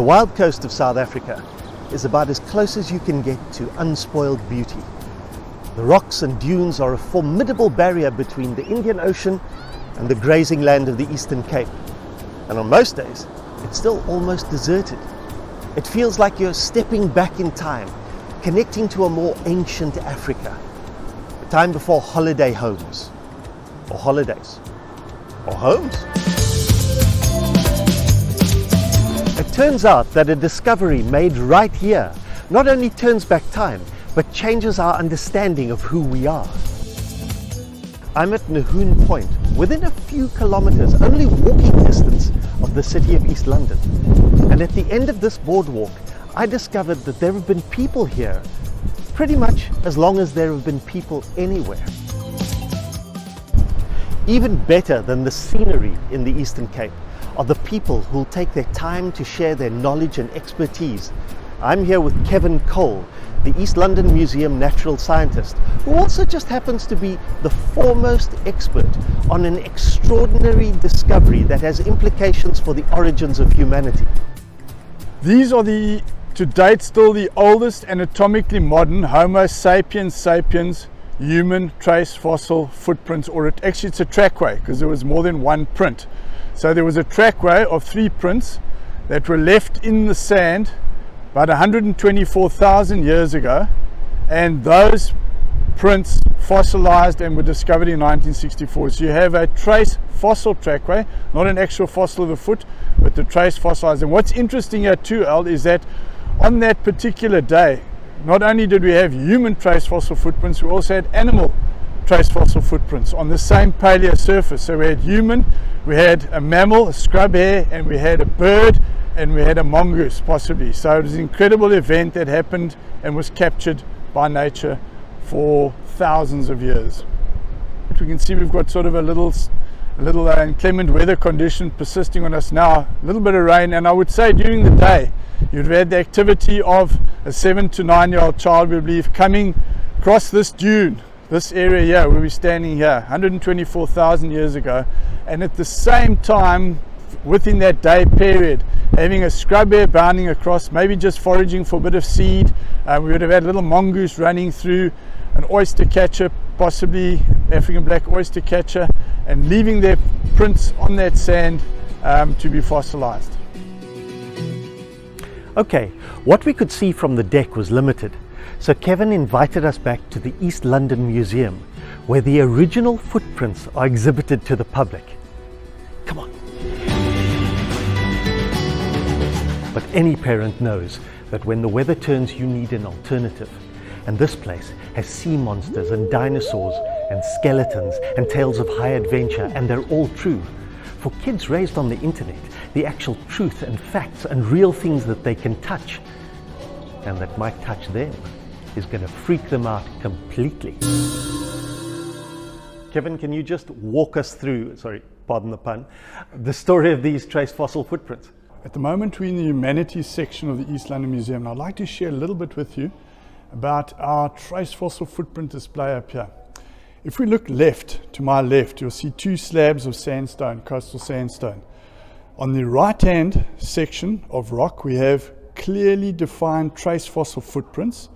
The wild coast of South Africa is about as close as you can get to unspoiled beauty. The rocks and dunes are a formidable barrier between the Indian Ocean and the grazing land of the Eastern Cape. And on most days, it's still almost deserted. It feels like you're stepping back in time, connecting to a more ancient Africa. A time before holiday homes, or holidays, or homes. It turns out that a discovery made right here not only turns back time, but changes our understanding of who we are. I'm at Nahoon Point, within a few kilometers, only walking distance of the city of East London. And at the end of this boardwalk, I discovered that there have been people here pretty much as long as there have been people anywhere. Even better than the scenery in the Eastern Cape are the people who'll take their time to share their knowledge and expertise. I'm here with Kevin Cole, the East London Museum natural scientist, who also just happens to be the foremost expert on an extraordinary discovery that has implications for the origins of humanity. These are to date still the oldest anatomically modern Homo sapiens sapiens human trace fossil footprints, or actually it's a trackway because there was more than one print. So there was a trackway of 3 prints that were left in the sand about 124,000 years ago, and those prints fossilized and were discovered in 1964. So you have a trace fossil trackway, not an actual fossil of the foot, but the trace fossilized. And what's interesting here too, Al, is that on that particular day, not only did we have human trace fossil footprints, we also had animal trace fossil footprints on the same paleo surface. So we had human, we had a mammal, a scrub hare, and we had a bird, and we had a mongoose possibly. So it was an incredible event that happened and was captured by nature for thousands of years. But we can see we've got sort of a little inclement weather condition persisting on us now, a little bit of rain, and I would say during the day you'd have had the activity of a 7 to 9 year old child, we believe, coming across this dune, this area here where we're standing here 124,000 years ago, and at the same time within that day period having a scrub hare bounding across, maybe just foraging for a bit of seed. We would have had a little mongoose running through, an oyster catcher, possibly African black oyster catcher, and leaving their prints on that sand to be fossilized. Okay, what we could see from the deck was limited, so Kevin invited us back to the East London Museum, where the original footprints are exhibited to the public. Come on. But any parent knows that when the weather turns, you need an alternative. And this place has sea monsters and dinosaurs and skeletons and tales of high adventure, and they're all true. For kids raised on the internet, the actual truth and facts and real things that they can touch and that might touch them is going to freak them out completely. Kevin, can you just walk us through, sorry, pardon the pun, the story of these trace fossil footprints? At the moment we're in the humanities section of the East London Museum, and I'd like to share a little bit with you about our trace fossil footprint display up here. If we look left, to my left, you'll see 2 slabs of sandstone, coastal sandstone. On the right hand section of rock we have clearly defined trace fossil footprints.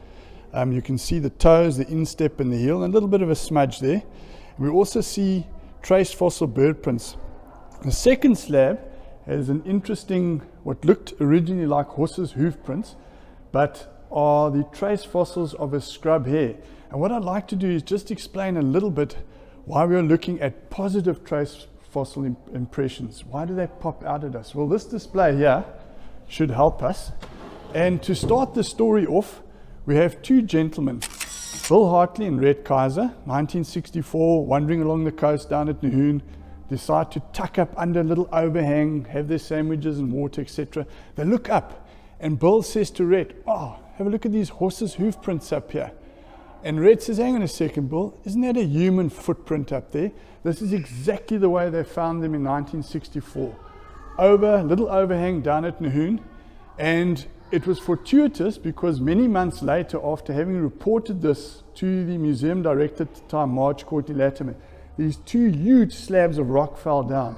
You can see the toes, the instep and the heel, and a little bit of a smudge there. We also see trace fossil bird prints. The second slab has an interesting, what looked originally like horses' hoof prints, but are the trace fossils of a scrub hare. And what I'd like to do is just explain a little bit why we are looking at positive trace fossil impressions. Why do they pop out at us? Well, this display here should help us. And to start the story off, we have 2 gentlemen, Bill Hartley and Red Kaiser, 1964, wandering along the coast down at Nahoon, decide to tuck up under a little overhang, have their sandwiches and water, etc. They look up, and Bill says to Red, "Oh, have a look at these horses' hoof prints up here." And Red says, "Hang on a second, Bill, isn't that a human footprint up there? This is exactly the way they found them in 1964. Over a little overhang down at Nahoon." And it was fortuitous because many months later, after having reported this to the museum director at the time, Marge Courtney Latimer, these 2 huge slabs of rock fell down.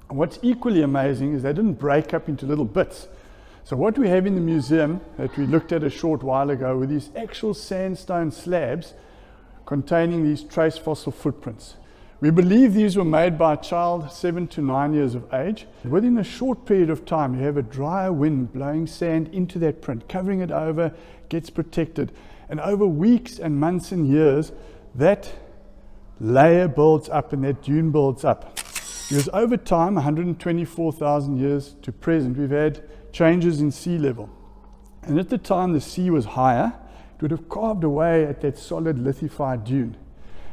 And what's equally amazing is they didn't break up into little bits. So what we have in the museum that we looked at a short while ago were these actual sandstone slabs containing these trace fossil footprints. We believe these were made by a child 7 to 9 years of age. Within a short period of time, you have a drier wind blowing sand into that print, covering it over, gets protected. And over weeks and months and years, that layer builds up and that dune builds up. Because over time, 124,000 years to present, we've had changes in sea level. And at the time the sea was higher, it would have carved away at that solid lithified dune.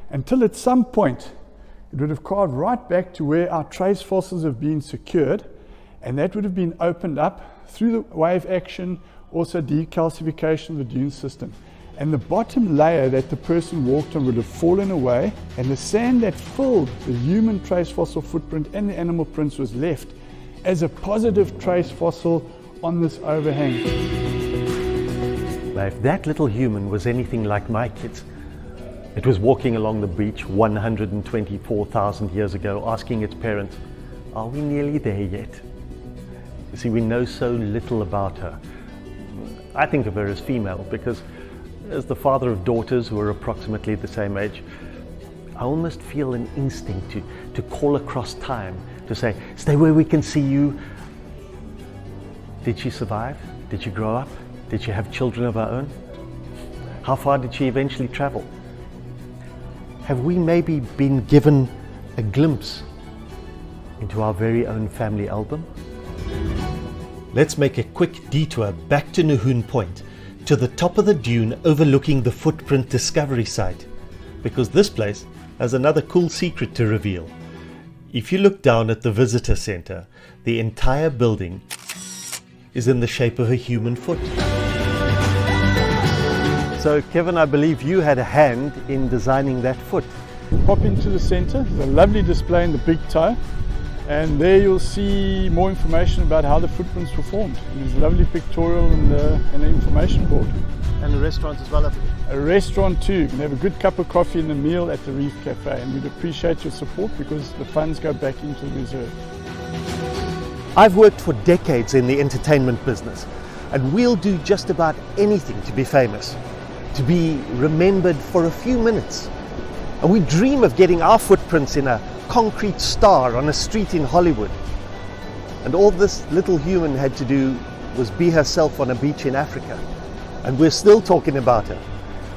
Until at some point, it would have carved right back to where our trace fossils have been secured, and that would have been opened up through the wave action, also decalcification of the dune system. And the bottom layer that the person walked on would have fallen away, and the sand that filled the human trace fossil footprint and the animal prints was left as a positive trace fossil on this overhang. Now, if that little human was anything like my kids, it was walking along the beach 124,000 years ago, asking its parents, "Are we nearly there yet?" You see, we know so little about her. I think of her as female because, as the father of daughters who are approximately the same age, I almost feel an instinct to call across time, to say, "Stay where we can see you." Did she survive? Did she grow up? Did she have children of her own? How far did she eventually travel? Have we maybe been given a glimpse into our very own family album? Let's make a quick detour back to Nahoon Point, to the top of the dune overlooking the footprint discovery site, because this place has another cool secret to reveal. If you look down at the visitor center, the entire building is in the shape of a human foot. So Kevin, I believe you had a hand in designing that foot. Pop into the center, there's a lovely display in the big toe, and there you'll see more information about how the footprints were formed. There's a lovely pictorial and an information board. And a restaurant as well, I think. A restaurant too. You can have a good cup of coffee and a meal at the Reef Cafe, and we'd appreciate your support because the funds go back into the reserve. I've worked for decades in the entertainment business, and we'll do just about anything to be famous, to be remembered for a few minutes. And we dream of getting our footprints in a concrete star on a street in Hollywood. And all this little human had to do was be herself on a beach in Africa. And we're still talking about her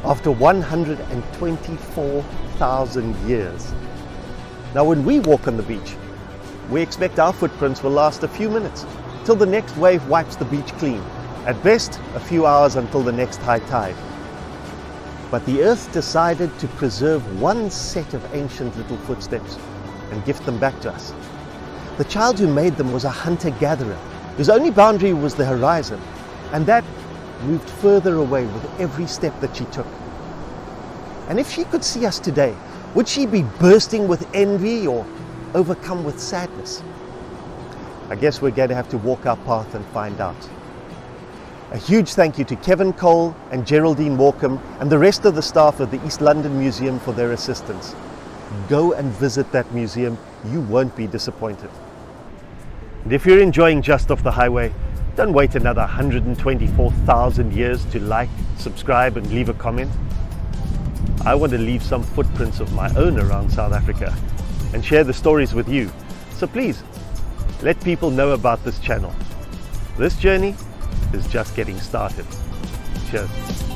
after 124,000 years. Now, when we walk on the beach, we expect our footprints will last a few minutes till the next wave wipes the beach clean. At best, a few hours until the next high tide. But the earth decided to preserve one set of ancient little footsteps and gift them back to us. The child who made them was a hunter-gatherer whose only boundary was the horizon, and that moved further away with every step that she took. And if she could see us today, would she be bursting with envy or overcome with sadness? I guess we're going to have to walk our path and find out. A huge thank you to Kevin Cole and Geraldine Walkham and the rest of the staff of the East London Museum for their assistance. Go and visit that museum, you won't be disappointed. And if you're enjoying Just Off the Highway, don't wait another 124,000 years to like, subscribe and leave a comment. I want to leave some footprints of my own around South Africa and share the stories with you. So please, let people know about this channel. This journey is just getting started. Cheers.